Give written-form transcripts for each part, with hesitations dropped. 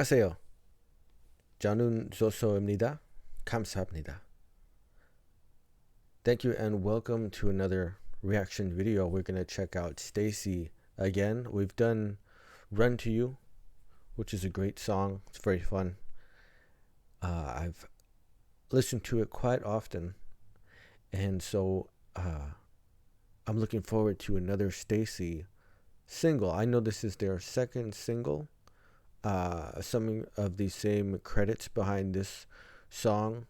안녕하세요. 저는 조소입니다. 감사합니다. Thank you and welcome to another reaction video. We're going to check out STAYC again. We've done Run to You, which is a great song. It's very fun. I've listened to it quite often, and so I'm looking forward to another STAYC single. I know this is their second single. Some of the same credits behind this song.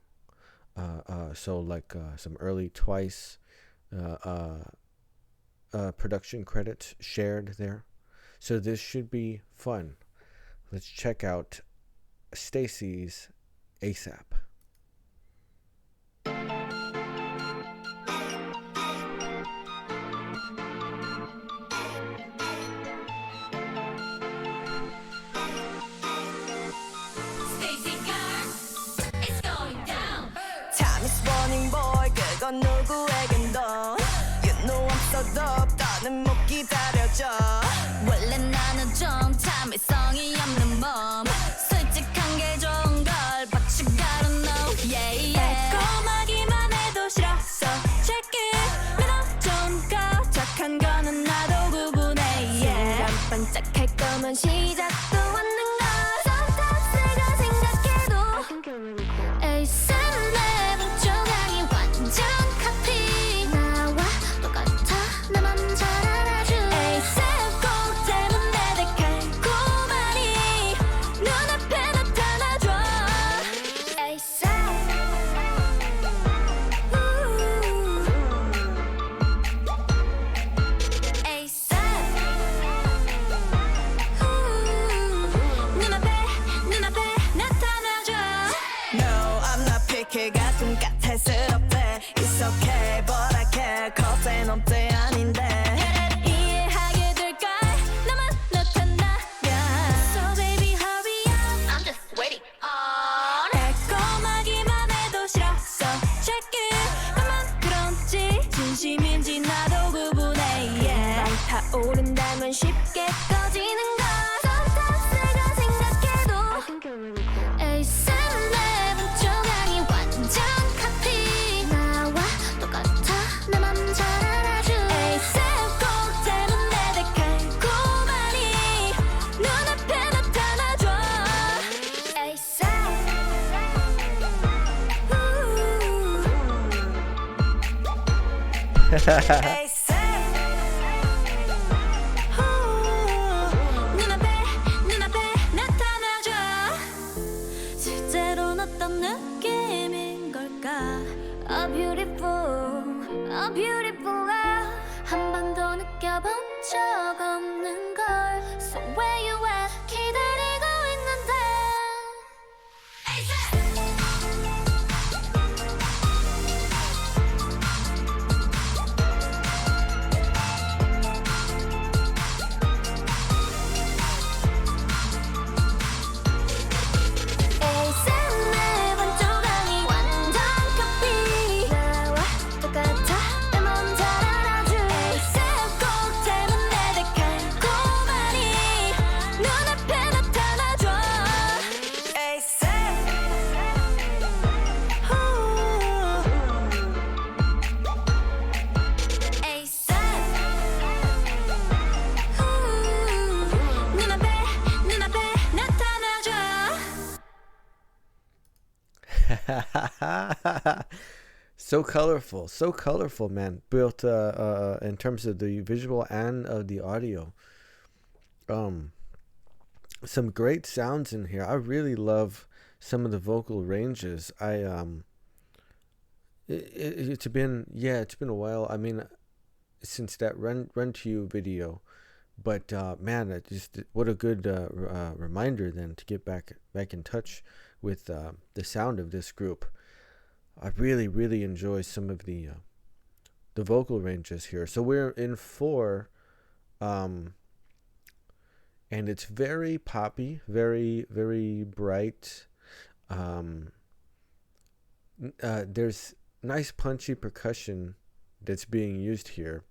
So like some early Twice production credits shared there. So this should be fun. Let's check out STAYC's ASAP. 그건 누구에겐도 You know I'm so dope 더는 못 기다려줘 원래 나는 좀 참을성이 없는 몸 솔직한 게 좋은 걸 But you gotta know yeah yeah 달콤하기만 해도 싫어 So check it 믿어 좀 거적한 거는 나도 구분해 yeah 순간 반짝할 거면 시작도 않는 걸 SATYC가 생각해도 I think you're really cool ASAP 가슴 까탈스럽대 It's okay but I care Cause 애 넌때 아닌데 이해하게 될걸 너만 나타나면 So baby hurry up I'm just waiting on 달콤하기만 해도 싫어 So check it 나만 그런지 진심인지 나도 구분해 yeah 방 타오른다면 쉽게 꺼지는 걸 SATYC가 생각해도 I think you're really cool ASAP 눈앞에 나타나줘 실제로는 어떤 느낌인 걸까 Oh beautiful, oh beautiful 한 번도 느껴본 적 없는 걸 So where you at 기다리고 있는데 So colorful, man. Built in terms of the visual and of the audio. Some great sounds in here. I really love some of the vocal ranges. It's been a while. I mean, since that Run to You video, but man, what a good reminder then to get back in touch with the sound of this group. I really enjoy some of the vocal ranges here. So we're in 4, and it's very poppy, very bright. There's nice punchy percussion that's being used here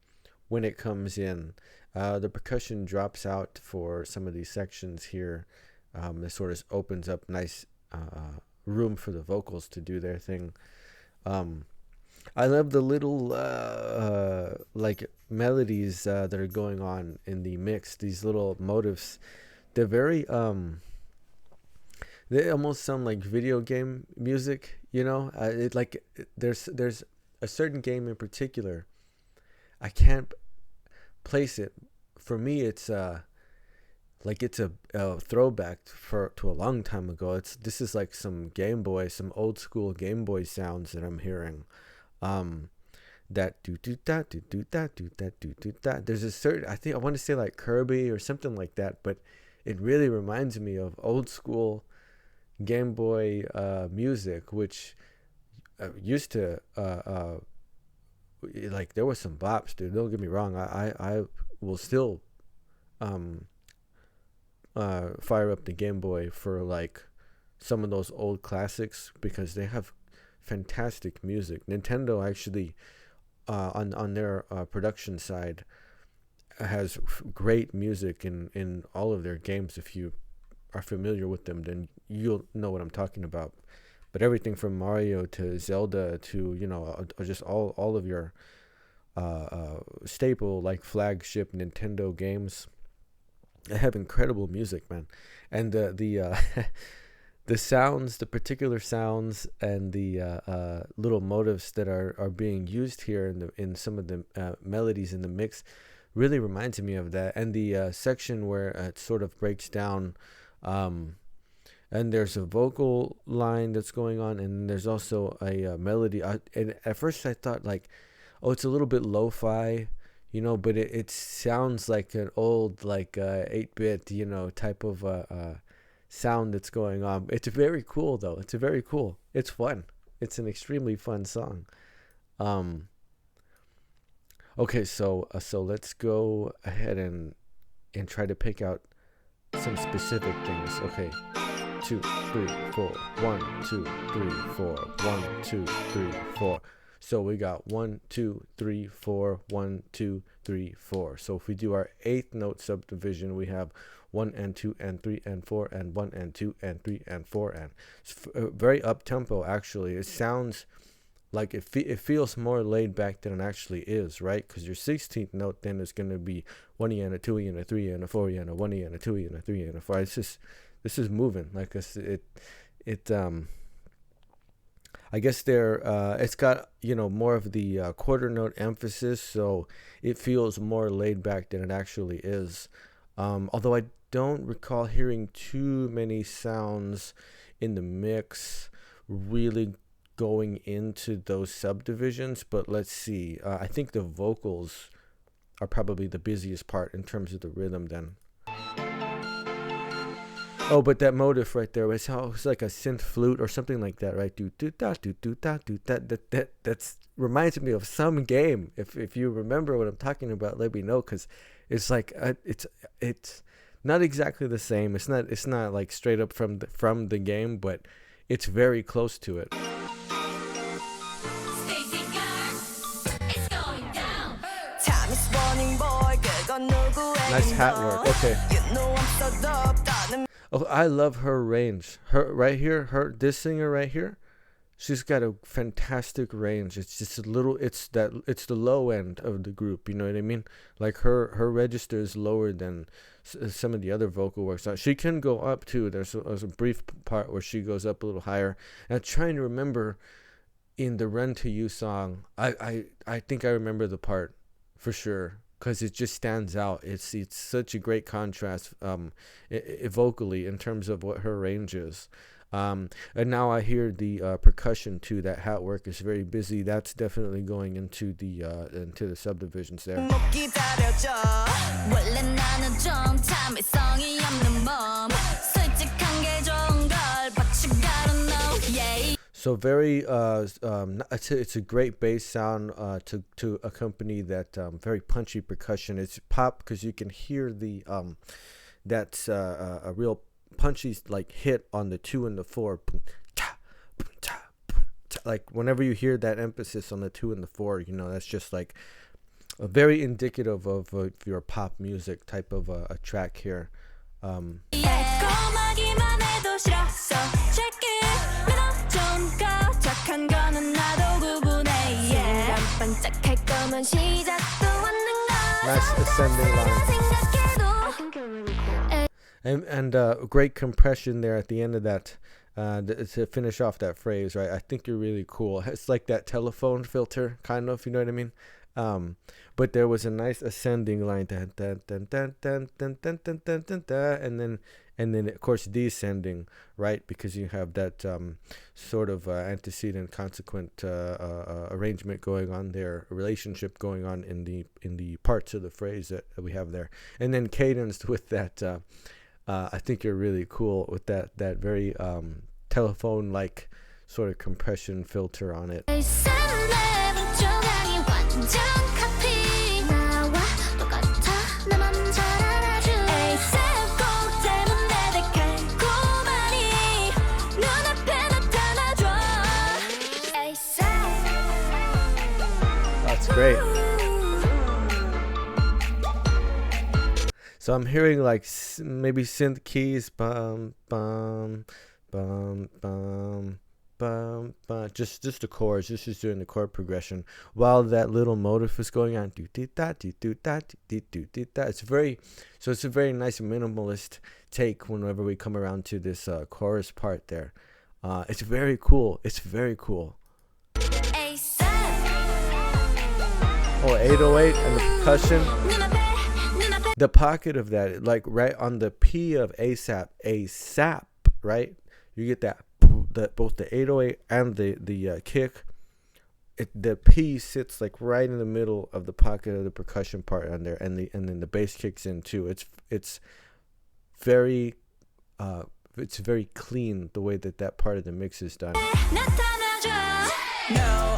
when it comes in. The percussion drops out for some of these sections here This sort of opens up nice room for the vocals to do their thing. I love the little like melodies that are going on in the mix. These little motifs, they're very they almost sound like video game music. You know, there's a certain game in particular. I can't place it. For me, it's like it's a throwback to a long time ago. This is like some Game Boy, some old school Game Boy sounds that I'm hearing. That do do that do do that do that do do that. There's a certain, I think I want to say like Kirby or something like that, but it really reminds me of old school Game Boy music, which used to like there was some bops, dude. Don't get me wrong. I will still fire up the Game Boy for like some of those old classics because they have fantastic music. Nintendo actually on their production side has great music in all of their games. If you are familiar with them, then you'll know what I'm talking about. But everything from Mario to Zelda to, you know, just all of your staple like flagship Nintendo games, they have incredible music, man. And the the sounds, the particular sounds, and the little motifs that are being used here in some of the melodies in the mix really reminds me of that. And the section where it sort of breaks down, and there's a vocal line that's going on, and there's also a melody. And at first I thought like, oh, it's a little bit lo-fi, you know, but it sounds like an old like 8-bit, you know, type of sound that's going on. It's very cool though. It's very cool. It's fun. It's an extremely fun song. Okay, so let's go ahead and try to pick out some specific things. Okay, 2, 3, 4. 1, 2, 3, 4. 1, 2, 3, 4. So we got 1, 2, 3, 4. 1, 2, 3, 4. So if we do our 8th note subdivision, we have 1 and 2 and 3 and 4 and 1 and 2 and 3 and 4 and it's very up tempo. Actually, it sounds like it feels more laid back than it actually is, right? Because your 16th note then is going to be 1 E and a 2 E and a 3 E and a 4 E and a 1 E and a 2 E and a 3 E and a 4. It's just, this is moving like I guess it's got, you know, more of the quarter note emphasis, so it feels more laid back than it actually is. Although I don't recall hearing too many sounds in the mix really going into those subdivisions, but let's see. I think the vocals are probably the busiest part in terms of the rhythm then. Oh, but that motif right there, it's like a synth flute or something like that, right? Do da do da do that reminds me of some game. If you remember what I'm talking about, let me know, because it's like it's not exactly the same. It's not like straight up from the game, but it's very close to it. Nice hat work. Okay. Oh, I love her range. Her right here, this singer right here, she's got a fantastic range. It's just a little, it's the low end of the group, you know what I mean? Like her register is lower than some of the other vocal works. She can go up too. There's a brief part where she goes up a little higher. And I'm trying to remember in the Run to You song, I think I remember the part for sure, because it just stands out. It's such a great contrast vocally in terms of what her range is. And now I hear the percussion too. That hat work is very busy. That's definitely going into the subdivisions there. So very it's a great bass sound to accompany that very punchy percussion. It's pop because you can hear the that's a real punchy like hit on the 2 and the 4. Like whenever you hear that emphasis on the 2 and the 4, you know, that's just like a very indicative of your pop music type of a track here. 달콤하기만 해도 싫어 So check it 믿어 좀 꺼적한 거는 나도 구분해 Yeah 반짝할 거면 시작도 않는 거 Nice ascending line. 생각해도 I think you're really cool. And great compression there at the end of that to finish off that phrase, right? I think you're really cool. It's like that telephone filter, kind of, you know what I mean? But there was a nice ascending line, dun, dun, dun, dun, dun, dun, dun, dun, dun, dun, dun, and then of course descending, right? Because you have that sort of antecedent consequent arrangement going on there, a relationship going on in the parts of the phrase that we have there, and then cadenced with that. I think you're really cool with that very telephone like sort of compression filter on it. That's great. So I'm hearing like maybe synth keys, bum bum bum bum bum bum. Just the chords. This is doing the chord progression while that little motif is going on. Do do da do do da do do do da. It's a very nice minimalist take whenever we come around to this chorus part there. It's very cool. It's very cool. Oh, 808 and the percussion. The pocket of that, like right on the P of ASAP, right? You get that both the 808 and the kick. The P sits like right in the middle of the pocket of the percussion part on there, and then the bass kicks in too. It's very clean the way that part of the mix is done. No,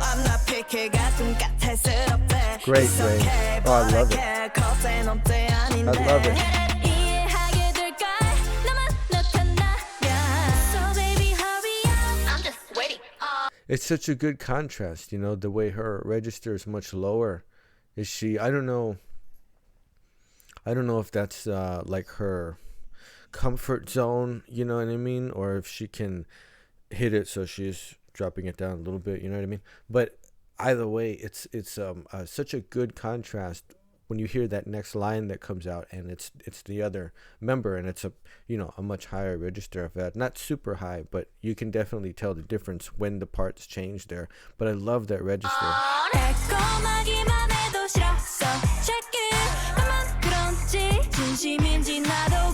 I'm not picky. Great, Ray. Oh, I love it. I love it. It's such a good contrast, you know, the way her register is much lower. Is she? I don't know if that's like her comfort zone, you know what I mean, or if she can hit it so she's dropping it down a little bit, you know what I mean. But either way, it's such a good contrast when you hear that next line that comes out, and it's the other member, and it's a much higher register of that. Not super high, but you can definitely tell the difference when the parts change there. But I love that register.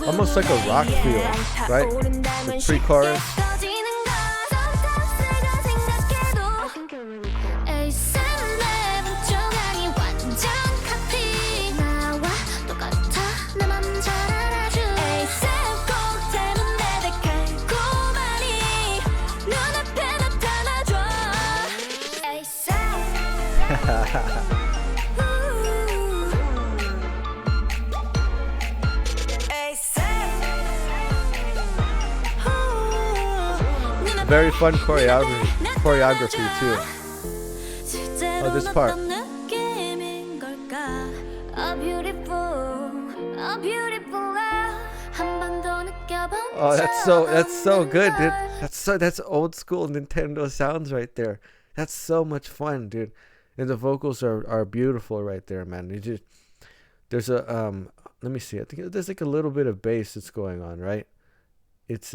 Almost like a rock feel, right? The pre-chorus. I think you're really cool. Very fun choreography too. Oh, this part. Oh, that's so good, dude. That's old school Nintendo sounds right there. That's so much fun, dude. And the vocals are beautiful right there, man. There's a let me see. I think there's like a little bit of bass that's going on, right? It's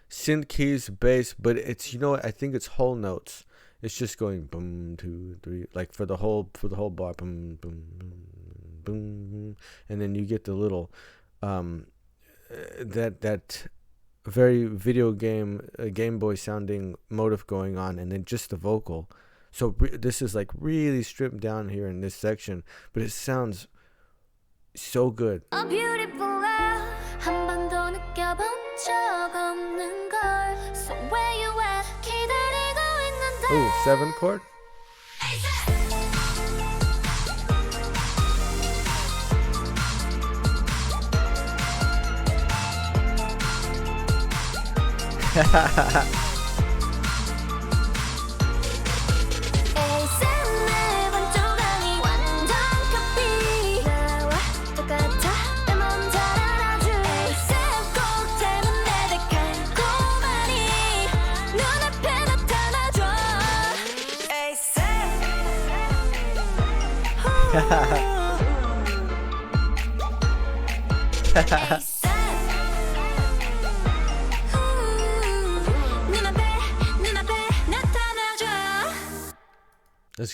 synth keys, bass, but it's, you know what, I think it's whole notes. It's just going boom 2 3, like for the whole bar, boom boom boom boom, and then you get the little that very video game Gameboy sounding motif going on, and then just the vocal. So this is like really stripped down here in this section, but it sounds so good. Ooh, 7 chord. That's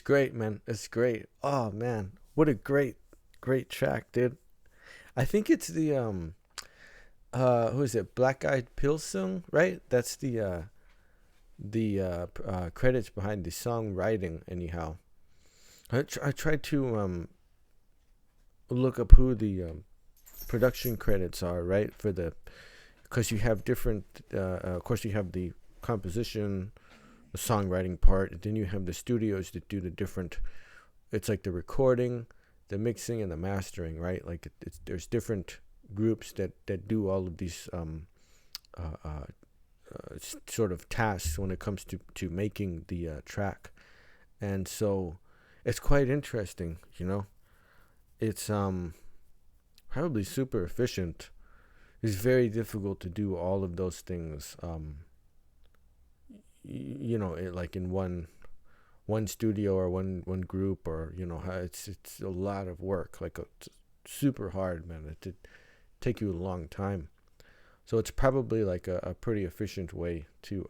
great, man. That's great. Oh man, what a great track, dude. I think it's the who is it? Black Eyed Pilsung, right? That's the credits behind the songwriting. Anyhow, I tried to look up who the production credits are, right? For the, because you have different. Of course, you have the composition, the songwriting part, and then you have the studios that do the different. It's like the recording, the mixing, and the mastering, right? Like there's different groups that do all of these sort of tasks when it comes to making the track. And so it's quite interesting, you know. It's probably super efficient. It's very difficult to do all of those things you know, like in one studio or one group, or you know, it's a lot of work, like it's super hard, man. It take you a long time. So it's probably like a pretty efficient way to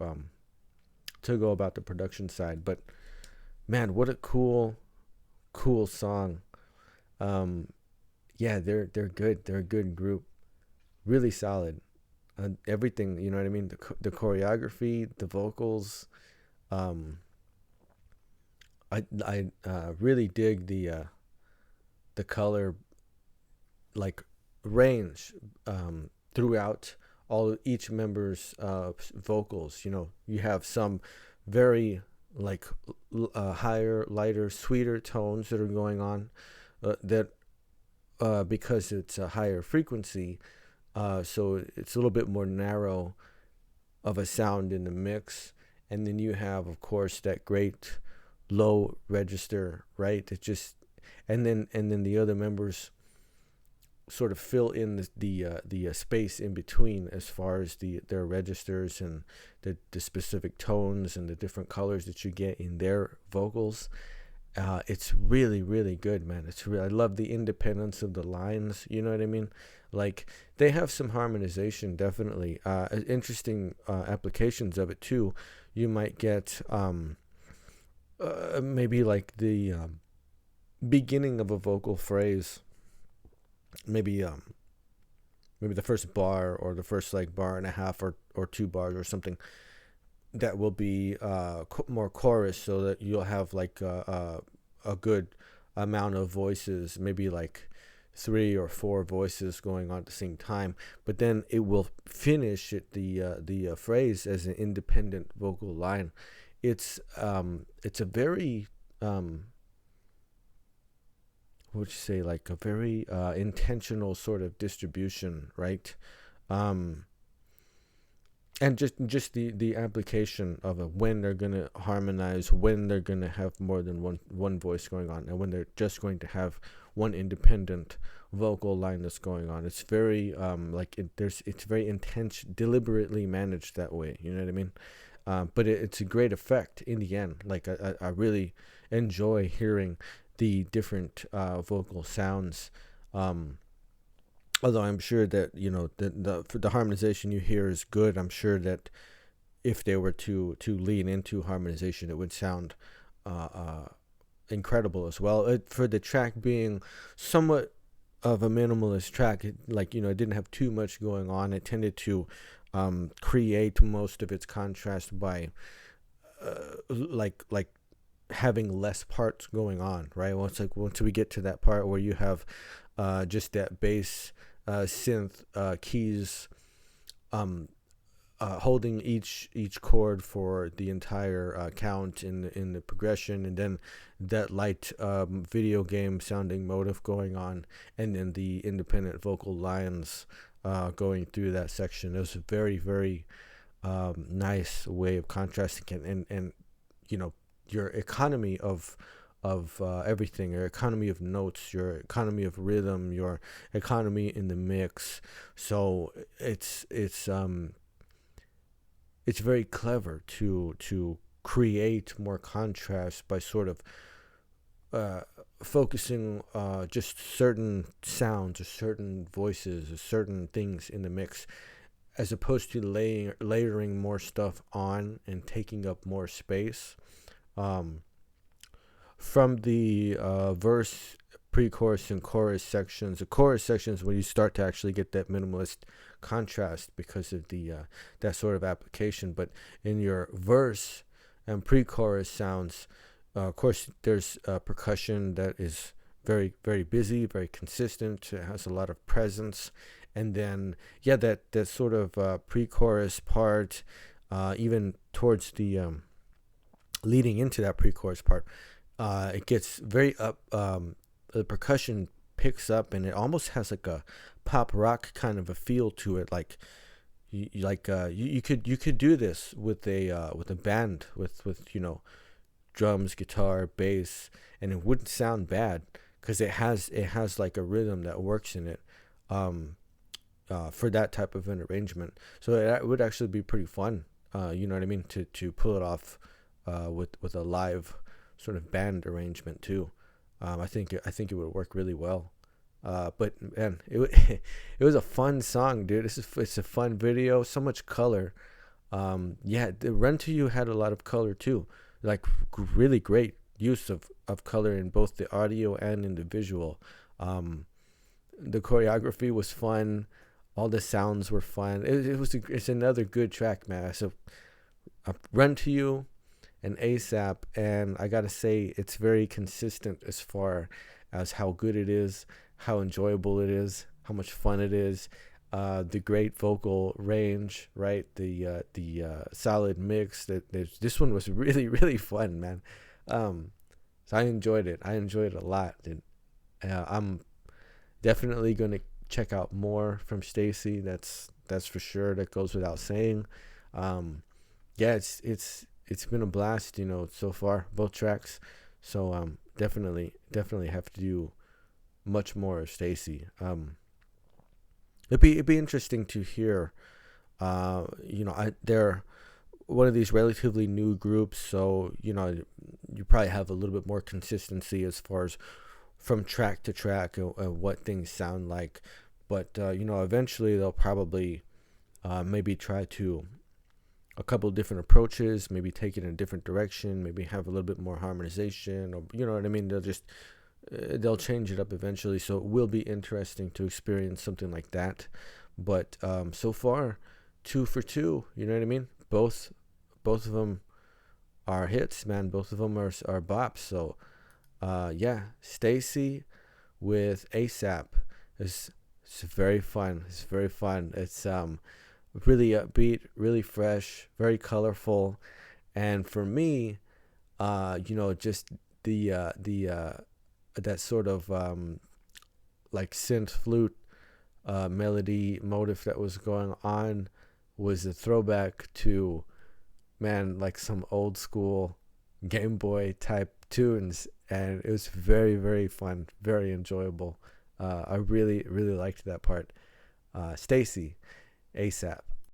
go about the production side. But man, what a cool song. Yeah, they're good. They're a good group. Really solid. Everything, you know what I mean? The choreography, the vocals. I really dig the color, like, range throughout each member's vocals. You know, you have some very like higher, lighter, sweeter tones that are going on that because it's a higher frequency, so it's a little bit more narrow of a sound in the mix. And then you have, of course, that great low register, right? It just, and then the other members sort of fill in the space in between as far as their registers and the specific tones and the different colors that you get in their vocals. It's really, really good, man. I love the independence of the lines. You know what I mean? Like, they have some harmonization, definitely. Interesting applications of it too. You might get maybe like the beginning of a vocal phrase. Maybe the first bar, or the first like bar and a half, or 2 bars or something, that will be more chorus, so that you'll have like a good amount of voices, maybe like 3 or 4 voices going on at the same time. But then it will finish the phrase as an independent vocal line. It's a very what would you say, like a very intentional sort of distribution, right? And just the application of when they're gonna harmonize, when they're gonna have more than one voice going on, and when they're just going to have one independent vocal line that's going on. It's very it's very intense, deliberately managed that way. You know what I mean? But it's a great effect in the end. Like I really enjoy hearing the different vocal sounds. Although I'm sure that, you know, the harmonization you hear is good. I'm sure that if they were to lean into harmonization, it would sound incredible as well. For the track being somewhat of a minimalist track, it didn't have too much going on. It tended to create most of its contrast by like having less parts going on, right? Once we get to that part where you have just that bass synth keys holding each chord for the entire count in the progression, and then that light video game sounding motif going on, and then the independent vocal lines going through that section. It was a very, very nice way of contrasting, and you know, your economy of everything, your economy of notes, your economy of rhythm, your economy in the mix. So it's very clever to create more contrast by sort of focusing just certain sounds or certain voices or certain things in the mix, as opposed to layering more stuff on and taking up more space. From the verse, pre-chorus, and chorus sections, the chorus sections where you start to actually get that minimalist contrast because of the that sort of application. But in your verse and pre-chorus sounds, of course, there's percussion that is very, very busy, very consistent. It has a lot of presence. And then, yeah, that sort of pre-chorus part, even towards the leading into that pre-chorus part, it gets very up. The percussion picks up, and it almost has like a pop rock kind of a feel to it. Like, you could do this with a band with drums, guitar, bass, and it wouldn't sound bad because it has like a rhythm that works in it. For that type of an arrangement, so it would actually be pretty fun. You know what I mean, to pull it off with a live sort of band arrangement too. I think it would work really well. But man, it was a fun song, dude. It's a fun video, so much color. Yeah, the Run to You had a lot of color too, like really great use of color in both the audio and in the visual. The choreography was fun. All the sounds were fun. It's another good track, man. So Run to You and ASAP, and I gotta say it's very consistent as far as how good it is, how enjoyable it is, how much fun it is, the great vocal range, right? The solid mix. This one was really, really fun, man. So I enjoyed it. I enjoyed it a lot, and I'm definitely gonna check out more from STAYC. That's for sure. That goes without saying. Yeah, it's been a blast, so far, both tracks. So definitely have to do much more of STAYC. It'd be interesting to hear. They're one of these relatively new groups, so you probably have a little bit more consistency as far as from track to track and what things sound like. But eventually they'll probably maybe try to a couple different approaches, maybe take it in a different direction, maybe have a little bit more harmonization, or you know what I mean. They'll change it up eventually, so it will be interesting to experience something like that. But so far, 2 for 2, you know what I mean. Both of them are hits, man. Both of them are bops. So yeah, STAYC with ASAP is very fun. It's very fun. It's really upbeat, really fresh, very colorful, and for me, just the that sort of like synth flute melody motif that was going on was a throwback to, man, like some old school Gameboy type tunes, and it was very, very fun, very enjoyable. I really, really liked that part. STAYC, ASAP.